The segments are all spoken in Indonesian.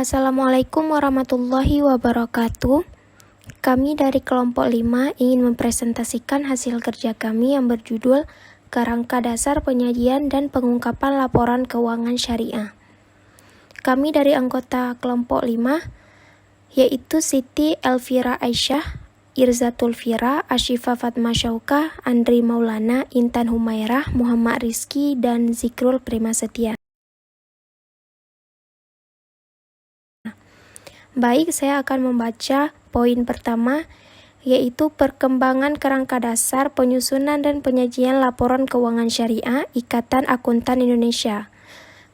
Assalamualaikum warahmatullahi wabarakatuh. Kami dari kelompok 5 ingin mempresentasikan hasil kerja kami yang berjudul Kerangka Dasar Penyajian dan Pengungkapan Laporan Keuangan Syariah. Kami dari anggota kelompok 5 yaitu Siti Elvira Aisyah, Irzatul Fira, Ashifa Fatma Syaukah, Andri Maulana, Intan Humairah, Muhammad Rizki, dan Zikrul Prima Setia. Baik, saya akan membaca poin pertama, yaitu perkembangan kerangka dasar penyusunan dan penyajian laporan keuangan syariah Ikatan Akuntan Indonesia.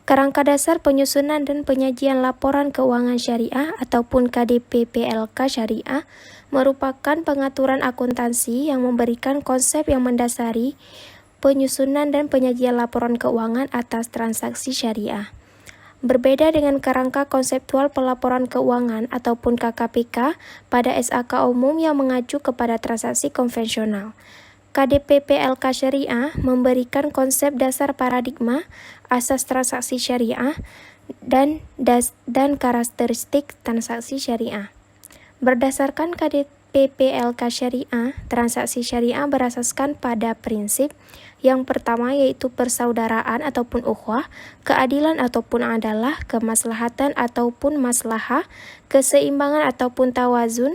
Kerangka dasar penyusunan dan penyajian laporan keuangan syariah ataupun KDP PLK syariah merupakan pengaturan akuntansi yang memberikan konsep yang mendasari penyusunan dan penyajian laporan keuangan atas transaksi syariah. Berbeda dengan kerangka konseptual pelaporan keuangan ataupun KKPK pada SAK umum yang mengacu kepada transaksi konvensional. KDP PLK Syariah memberikan konsep dasar paradigma, asas transaksi syariah, dan karakteristik transaksi syariah. Berdasarkan KDP PLK Syariah, transaksi syariah berasaskan pada prinsip yang pertama yaitu persaudaraan ataupun ukhuwah, keadilan ataupun adalah, kemaslahatan ataupun maslahah, keseimbangan ataupun tawazun,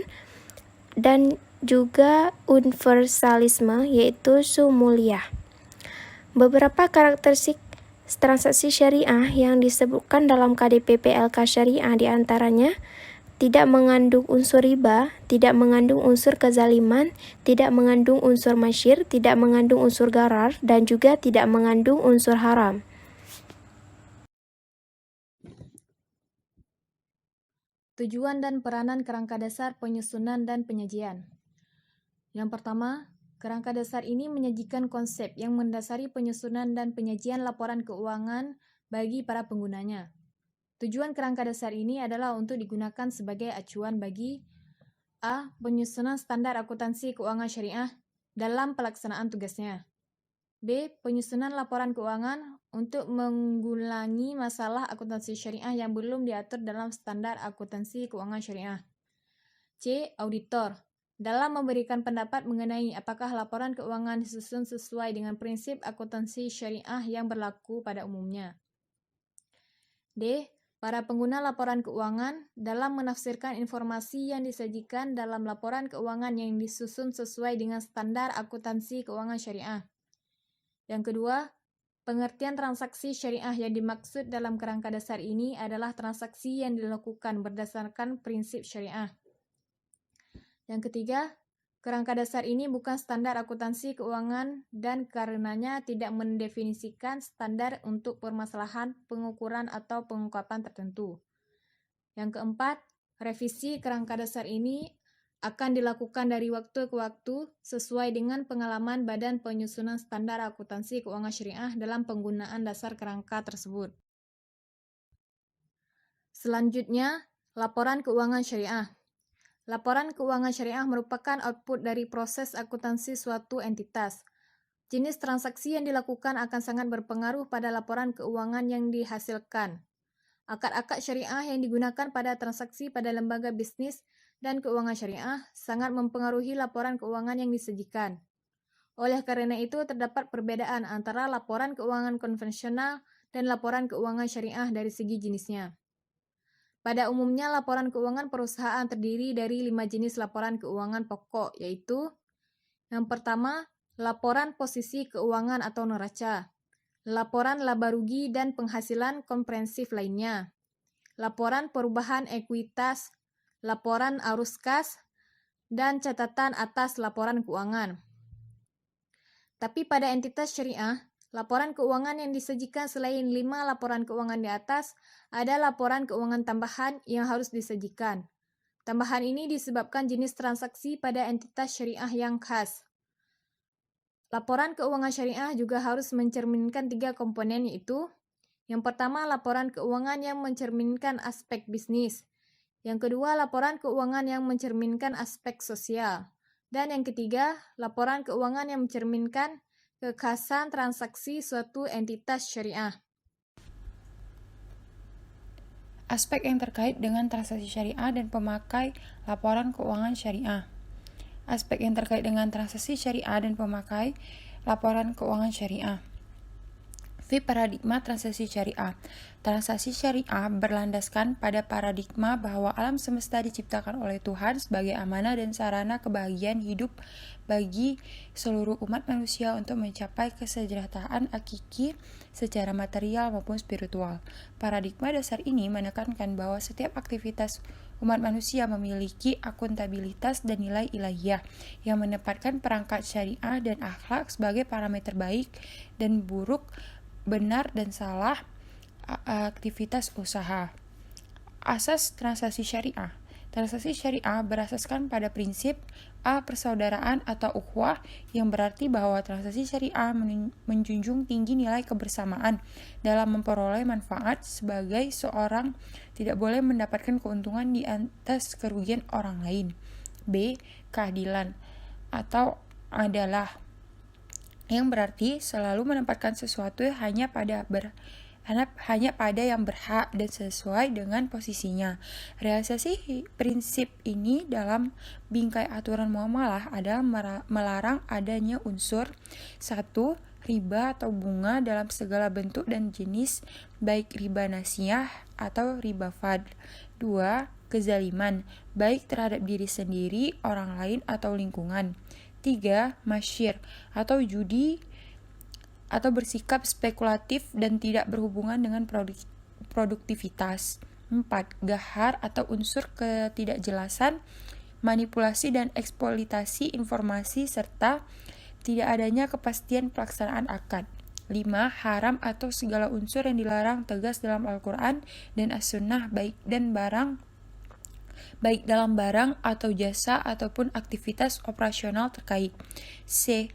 dan juga universalisme yaitu sumuliyah. Beberapa karakteristik transaksi syariah yang disebutkan dalam KDP PLK Syariah diantaranya tidak mengandung unsur riba, tidak mengandung unsur kezaliman, tidak mengandung unsur masyir, tidak mengandung unsur gharar, dan juga tidak mengandung unsur haram. Tujuan dan peranan kerangka dasar penyusunan dan penyajian. Yang pertama, kerangka dasar ini menyajikan konsep yang mendasari penyusunan dan penyajian laporan keuangan bagi para penggunanya. Tujuan kerangka dasar ini adalah untuk digunakan sebagai acuan bagi A. Penyusunan standar akuntansi keuangan syariah dalam pelaksanaan tugasnya. B. Penyusunan laporan keuangan untuk menggulangi masalah akuntansi syariah yang belum diatur dalam standar akuntansi keuangan syariah. C. Auditor dalam memberikan pendapat mengenai apakah laporan keuangan disusun sesuai dengan prinsip akuntansi syariah yang berlaku pada umumnya. D. Para pengguna laporan keuangan dalam menafsirkan informasi yang disajikan dalam laporan keuangan yang disusun sesuai dengan standar akuntansi keuangan syariah. Yang kedua, pengertian transaksi syariah yang dimaksud dalam kerangka dasar ini adalah transaksi yang dilakukan berdasarkan prinsip syariah. Yang ketiga, kerangka dasar ini bukan standar akuntansi keuangan dan karenanya tidak mendefinisikan standar untuk permasalahan pengukuran atau pengungkapan tertentu. Yang keempat, revisi kerangka dasar ini akan dilakukan dari waktu ke waktu sesuai dengan pengalaman Badan Penyusunan Standar Akuntansi Keuangan Syariah dalam penggunaan dasar kerangka tersebut. Selanjutnya, laporan keuangan syariah. Laporan keuangan syariah merupakan output dari proses akuntansi suatu entitas. Jenis transaksi yang dilakukan akan sangat berpengaruh pada laporan keuangan yang dihasilkan. Akad-akad syariah yang digunakan pada transaksi pada lembaga bisnis dan keuangan syariah sangat mempengaruhi laporan keuangan yang disajikan. Oleh karena itu, terdapat perbedaan antara laporan keuangan konvensional dan laporan keuangan syariah dari segi jenisnya. Pada umumnya, laporan keuangan perusahaan terdiri dari 5 jenis laporan keuangan pokok, yaitu yang pertama, laporan posisi keuangan atau neraca, laporan laba rugi dan penghasilan komprehensif lainnya, laporan perubahan ekuitas, laporan arus kas, dan catatan atas laporan keuangan. Tapi pada entitas syariah, laporan keuangan yang disajikan selain 5 laporan keuangan di atas, ada laporan keuangan tambahan yang harus disajikan. Tambahan ini disebabkan jenis transaksi pada entitas syariah yang khas. Laporan keuangan syariah juga harus mencerminkan 3 komponen, yaitu yang pertama, laporan keuangan yang mencerminkan aspek bisnis. Yang kedua, laporan keuangan yang mencerminkan aspek sosial. Dan yang ketiga, laporan keuangan yang mencerminkan kekhasan transaksi suatu entitas syariah. Aspek yang terkait dengan transaksi syariah dan pemakai laporan keuangan syariah. Aspek yang terkait dengan transaksi syariah dan pemakai laporan keuangan syariah. Paradigma transaksi syariah. Transaksi syariah berlandaskan pada paradigma bahwa alam semesta diciptakan oleh Tuhan sebagai amanah dan sarana kebahagiaan hidup bagi seluruh umat manusia untuk mencapai kesejahteraan hakiki secara material maupun spiritual. Paradigma dasar ini menekankan bahwa setiap aktivitas umat manusia memiliki akuntabilitas dan nilai ilahiyah yang menempatkan perangkat syariah dan akhlak sebagai parameter baik dan buruk, benar dan salah aktivitas usaha. Asas transaksi syariah. Transaksi syariah berasaskan pada prinsip persaudaraan atau ukhuwah, yang berarti bahwa transaksi syariah menjunjung tinggi nilai kebersamaan dalam memperoleh manfaat sebagai seorang tidak boleh mendapatkan keuntungan di atas kerugian orang lain. B. Keadilan atau adalah, yang berarti selalu menempatkan sesuatu hanya pada yang berhak dan sesuai dengan posisinya. Realisasi prinsip ini dalam bingkai aturan muamalah adalah melarang adanya unsur 1. Riba atau bunga dalam segala bentuk dan jenis, baik riba nasiyah atau riba fadl. 2. Kezaliman, baik terhadap diri sendiri, orang lain, atau lingkungan. 3. Masyir atau judi atau bersikap spekulatif dan tidak berhubungan dengan produktivitas. 4. Gahar atau unsur ketidakjelasan, manipulasi dan eksploitasi informasi serta tidak adanya kepastian pelaksanaan akad. 5. Haram atau segala unsur yang dilarang tegas dalam Al-Quran dan As-Sunnah baik dalam barang atau jasa ataupun aktivitas operasional terkait. C.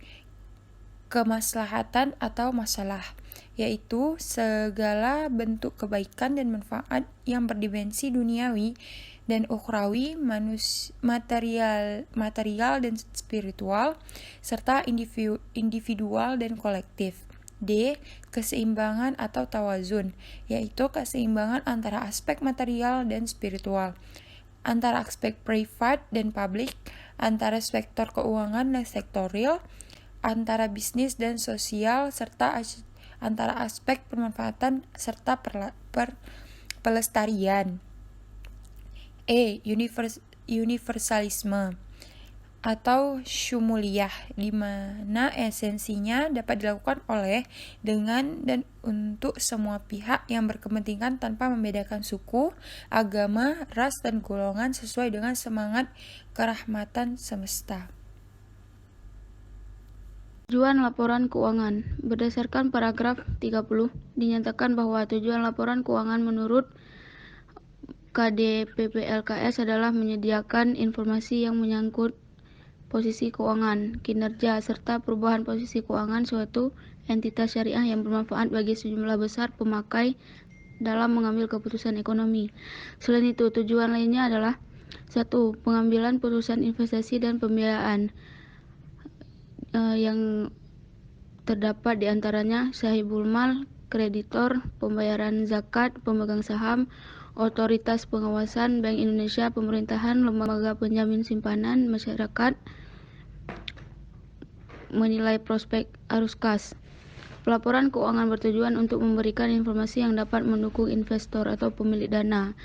Kemaslahatan atau masalah, yaitu segala bentuk kebaikan dan manfaat yang berdimensi duniawi dan ukhrawi, material dan spiritual, serta individual dan kolektif. D. Keseimbangan atau tawazun, yaitu keseimbangan antara aspek material dan spiritual, antara aspek privat dan publik, antara sektor keuangan dan sektor real, antara bisnis dan sosial, serta antara aspek pemanfaatan serta pelestarian. E. Universalisme atau syumuliyah, di mana esensinya dapat dilakukan oleh, dengan, dan untuk semua pihak yang berkepentingan tanpa membedakan suku, agama, ras, dan golongan sesuai dengan semangat kerahmatan semesta. Tujuan laporan keuangan. Berdasarkan paragraf 30, dinyatakan bahwa tujuan laporan keuangan menurut KDPP-LKS adalah menyediakan informasi yang menyangkut posisi keuangan, kinerja, serta perubahan posisi keuangan suatu entitas syariah yang bermanfaat bagi sejumlah besar pemakai dalam mengambil keputusan ekonomi. Selain itu, tujuan lainnya adalah 1. Pengambilan putusan investasi dan pembiayaan yang terdapat di antaranya sahibul mal, kreditor, pembayaran zakat, pemegang saham, otoritas pengawasan, Bank Indonesia, pemerintahan, lembaga penjamin simpanan, masyarakat, menilai prospek arus kas. Pelaporan keuangan bertujuan untuk memberikan informasi yang dapat mendukung investor atau pemilik dana,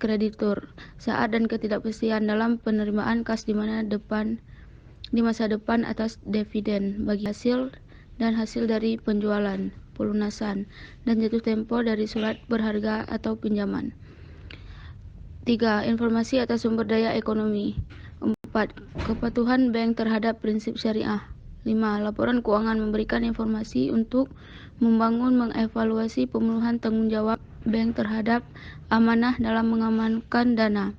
kreditur, saat dan ketidakpastian dalam penerimaan kas di masa depan atas dividen bagi hasil dan hasil dari penjualan, pelunasan, dan jatuh tempo dari surat berharga atau pinjaman. 3. Informasi atas sumber daya ekonomi. 4. Kepatuhan bank terhadap prinsip syariah. 5. Laporan keuangan memberikan informasi untuk membangun, mengevaluasi pemenuhan tanggung jawab bank terhadap amanah dalam mengamankan dana.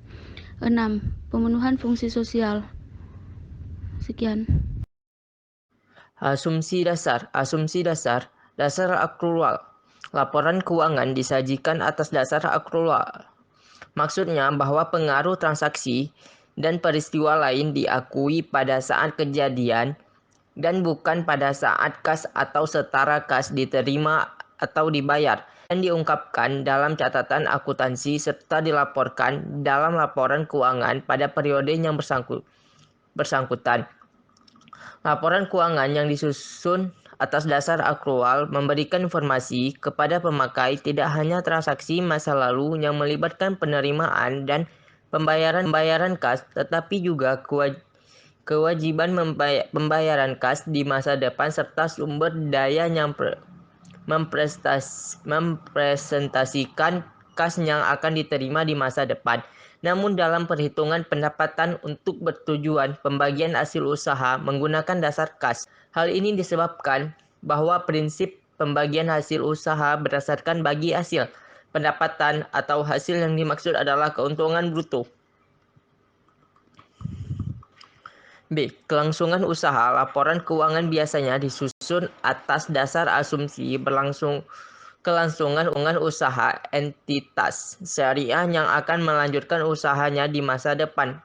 6. Pemenuhan fungsi sosial. Sekian. Asumsi dasar. Dasar akrual. Laporan keuangan disajikan atas dasar akrual. Maksudnya bahwa pengaruh transaksi dan peristiwa lain diakui pada saat kejadian dan bukan pada saat kas atau setara kas diterima atau dibayar. dan diungkapkan dalam catatan akuntansi serta dilaporkan dalam laporan keuangan pada periode yang bersangkutan. Laporan keuangan yang disusun atas dasar akrual memberikan informasi kepada pemakai tidak hanya transaksi masa lalu yang melibatkan penerimaan dan pembayaran kas, tetapi juga kewajiban pembayaran kas di masa depan serta sumber daya yang mempresentasikan kas yang akan diterima di masa depan. Namun dalam perhitungan pendapatan untuk bertujuan pembagian hasil usaha menggunakan dasar kas. Hal ini disebabkan bahwa prinsip pembagian hasil usaha berdasarkan bagi hasil pendapatan atau hasil yang dimaksud adalah keuntungan bruto. B. Kelangsungan usaha. Laporan keuangan biasanya disusun atas dasar asumsi kelangsungan usaha entitas syariah yang akan melanjutkan usahanya di masa depan.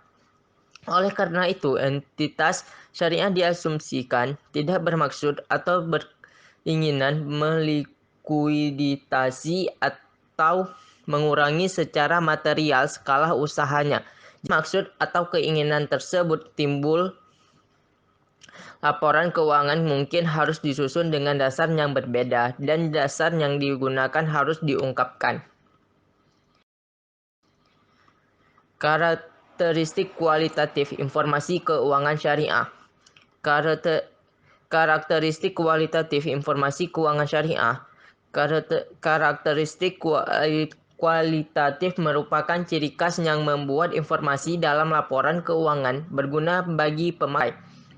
Oleh karena itu, entitas syariah diasumsikan tidak bermaksud atau beringinan melikuiditasi atau mengurangi secara material skala usahanya. Maksud atau keinginan tersebut timbul, laporan keuangan mungkin harus disusun dengan dasar yang berbeda dan dasar yang digunakan harus diungkapkan. Karakteristik kualitatif informasi keuangan syariah. Karakteristik kualitatif informasi keuangan syariah. Karakteristik kualitatif merupakan ciri khas yang membuat informasi dalam laporan keuangan berguna bagi pemakai.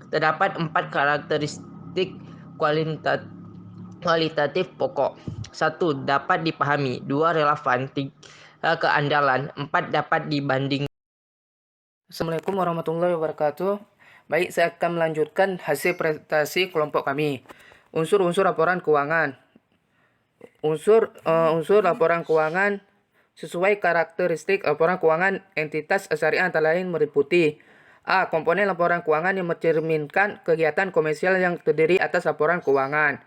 Terdapat 4 karakteristik kualitatif pokok. 1. Dapat dipahami. 2. Relevan. 3. Keandalan. 4. Dapat dibanding. Assalamualaikum warahmatullahi wabarakatuh. Baik, saya akan melanjutkan hasil presentasi kelompok kami. Unsur-unsur laporan keuangan. Unsur laporan keuangan sesuai karakteristik laporan keuangan entitas syariah antara lain meliputi: A. Komponen laporan keuangan yang mencerminkan kegiatan komersial yang terdiri atas laporan keuangan,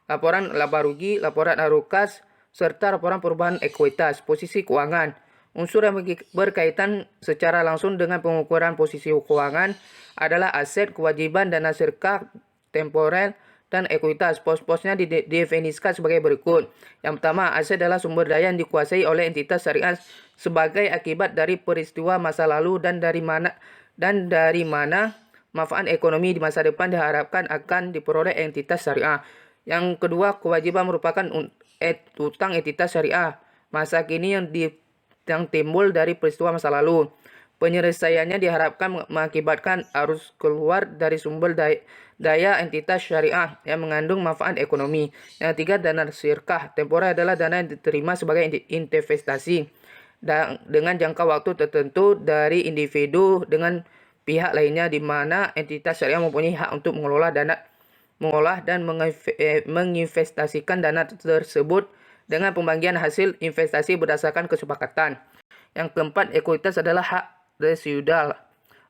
laporan laba rugi, laporan arukas, serta laporan perubahan ekuitas, posisi keuangan. Unsur yang berkaitan secara langsung dengan pengukuran posisi keuangan adalah aset, kewajiban, dana serkah, temporer, dan ekuitas. Pos-posnya didefinisikan sebagai berikut. Yang pertama, aset adalah sumber daya yang dikuasai oleh entitas syariah sebagai akibat dari peristiwa masa lalu dan dari mana manfaat ekonomi di masa depan diharapkan akan diperoleh entitas syariah. Yang kedua, kewajiban merupakan utang entitas syariah masa kini yang timbul dari peristiwa masa lalu. Penyelesaiannya diharapkan mengakibatkan arus keluar dari sumber daya entitas syariah yang mengandung manfaat ekonomi. Yang ketiga, dana sirkah. Temporer adalah dana yang diterima sebagai investasi dengan jangka waktu tertentu dari individu dengan pihak lainnya, di mana entitas syariah mempunyai hak untuk mengolah dan menginvestasikan dana tersebut dengan pembagian hasil investasi berdasarkan kesepakatan. Yang keempat, ekuitas adalah hak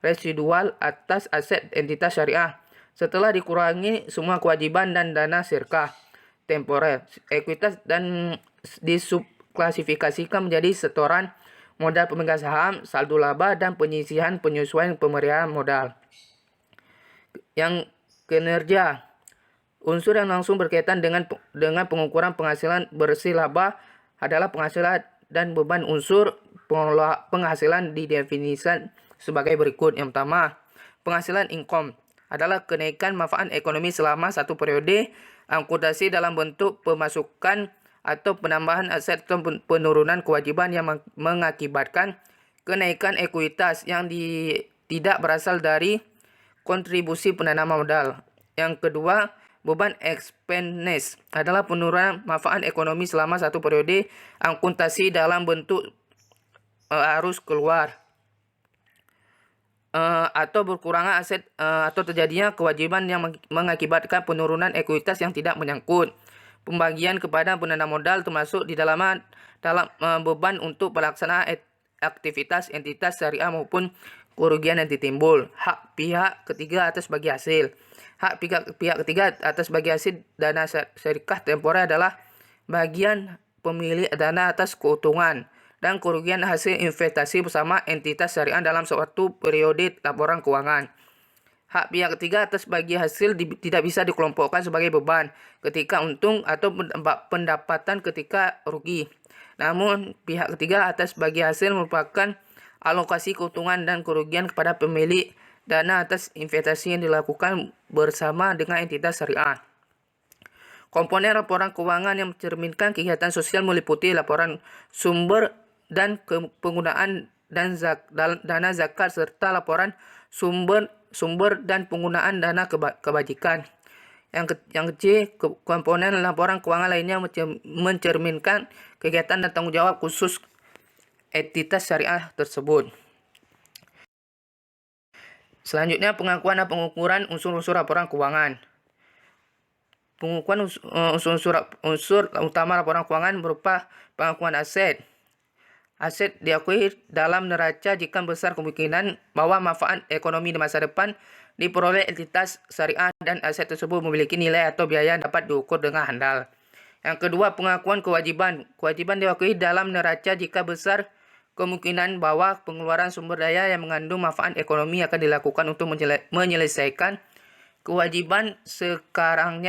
residual atas aset entitas syariah setelah dikurangi semua kewajiban dan dana sirkah. Temporer, ekuitas dan disubklasifikasikan menjadi setoran, modal pemegang saham, saldo laba, dan penyesuaian pemberian modal. Yang kinerja, unsur yang langsung berkaitan dengan pengukuran penghasilan bersih laba adalah penghasilan dan beban. Unsur penghasilan didefinisikan sebagai berikut. Yang pertama, penghasilan income adalah kenaikan manfaat ekonomi selama satu periode akuntansi dalam bentuk pemasukan atau penambahan aset atau penurunan kewajiban yang mengakibatkan kenaikan ekuitas yang tidak berasal dari kontribusi penanaman modal. Yang kedua, beban expense adalah penurunan manfaat ekonomi selama satu periode akuntansi dalam bentuk arus keluar atau berkurangnya aset atau terjadinya kewajiban yang mengakibatkan penurunan ekuitas yang tidak menyangkut pembagian kepada penanam modal, termasuk di dalam beban untuk pelaksanaan aktivitas entitas syariah maupun kerugian yang ditimbul. Hak pihak ketiga atas bagi hasil. Hak pihak ketiga atas bagi hasil dana syariah temporer adalah bagian pemilik dana atas keuntungan dan kerugian hasil investasi bersama entitas syariah dalam suatu periode laporan keuangan. Hak pihak ketiga atas bagi hasil tidak bisa dikelompokkan sebagai beban ketika untung atau pendapatan ketika rugi. Namun, pihak ketiga atas bagi hasil merupakan alokasi keuntungan dan kerugian kepada pemilik dana atas investasi yang dilakukan bersama dengan entitas syariah. Komponen laporan keuangan yang mencerminkan kegiatan sosial meliputi laporan sumber dan penggunaan dana zakat serta laporan sumber dan penggunaan dana kebajikan. Yang kecil, komponen laporan keuangan lainnya mencerminkan kegiatan dan tanggung jawab khusus entitas syariah tersebut. Selanjutnya, pengakuan dan pengukuran unsur-unsur laporan keuangan. Pengukuran unsur utama laporan keuangan berupa pengakuan aset. Aset diakui dalam neraca jika besar kemungkinan bahwa manfaat ekonomi di masa depan diperoleh entitas syariah dan aset tersebut memiliki nilai atau biaya yang dapat diukur dengan handal. Yang kedua, pengakuan kewajiban. Kewajiban diakui dalam neraca jika besar kemungkinan bahwa pengeluaran sumber daya yang mengandung manfaat ekonomi akan dilakukan untuk menyelesaikan kewajiban sekarang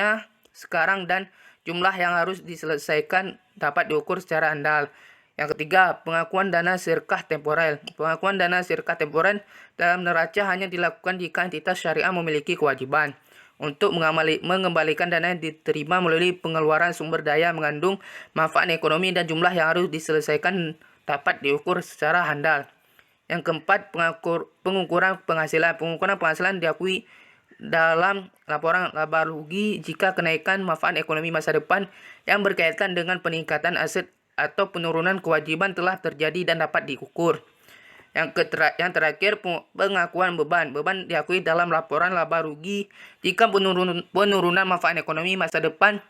dan jumlah yang harus diselesaikan dapat diukur secara handal. Yang ketiga, pengakuan dana sirkah temporer. Pengakuan dana sirkah temporer dalam neraca hanya dilakukan jika entitas syariah memiliki kewajiban untuk mengembalikan dana yang diterima melalui pengeluaran sumber daya mengandung manfaat ekonomi dan jumlah yang harus diselesaikan dapat diukur secara handal. Yang keempat, pengukuran penghasilan. Pengukuran penghasilan diakui dalam laporan laba rugi jika kenaikan manfaat ekonomi masa depan yang berkaitan dengan peningkatan aset atau penurunan kewajiban telah terjadi dan dapat diukur. Yang terakhir, pengakuan beban. Beban diakui dalam laporan laba rugi jika penurunan manfaat ekonomi masa depan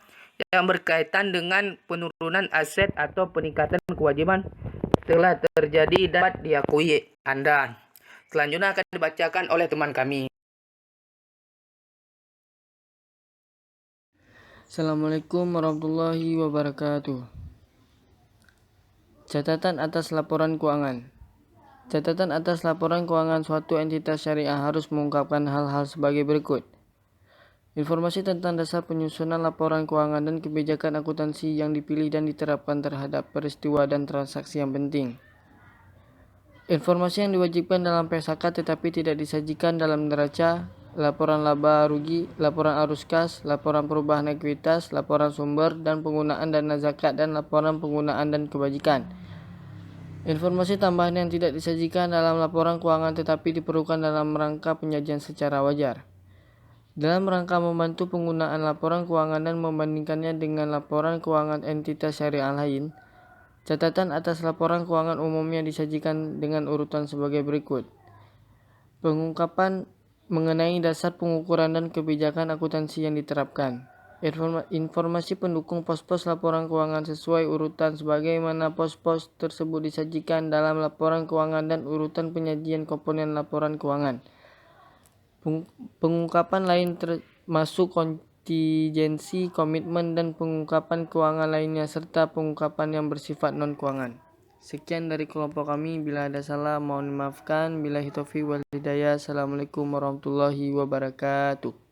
yang berkaitan dengan penurunan aset atau peningkatan kewajiban telah terjadi dan dapat diakui Anda. Selanjutnya akan dibacakan oleh teman kami. Assalamualaikum warahmatullahi wabarakatuh. Catatan atas laporan keuangan. Catatan atas laporan keuangan suatu entitas syariah harus mengungkapkan hal-hal sebagai berikut. Informasi tentang dasar penyusunan laporan keuangan dan kebijakan akuntansi yang dipilih dan diterapkan terhadap peristiwa dan transaksi yang penting. Informasi yang diwajibkan dalam PSAK tetapi tidak disajikan dalam neraca, laporan laba rugi, laporan arus kas, laporan perubahan ekuitas, laporan sumber dan penggunaan dana zakat, dan laporan penggunaan dan kebajikan. Informasi tambahan yang tidak disajikan dalam laporan keuangan tetapi diperlukan dalam rangka penyajian secara wajar. Dalam rangka membantu penggunaan laporan keuangan dan membandingkannya dengan laporan keuangan entitas syariah lain, catatan atas laporan keuangan umumnya disajikan dengan urutan sebagai berikut. Pengungkapan mengenai dasar pengukuran dan kebijakan akuntansi yang diterapkan. Informasi pendukung pos-pos laporan keuangan sesuai urutan sebagaimana pos-pos tersebut disajikan dalam laporan keuangan dan urutan penyajian komponen laporan keuangan. Pengungkapan lain termasuk kontingensi, komitmen, dan pengungkapan keuangan lainnya serta pengungkapan yang bersifat non-keuangan. Sekian dari kelompok kami. Bila ada salah mohon dimaafkan. Billahi taufiq wal hidayah. Assalamualaikum warahmatullahi wabarakatuh.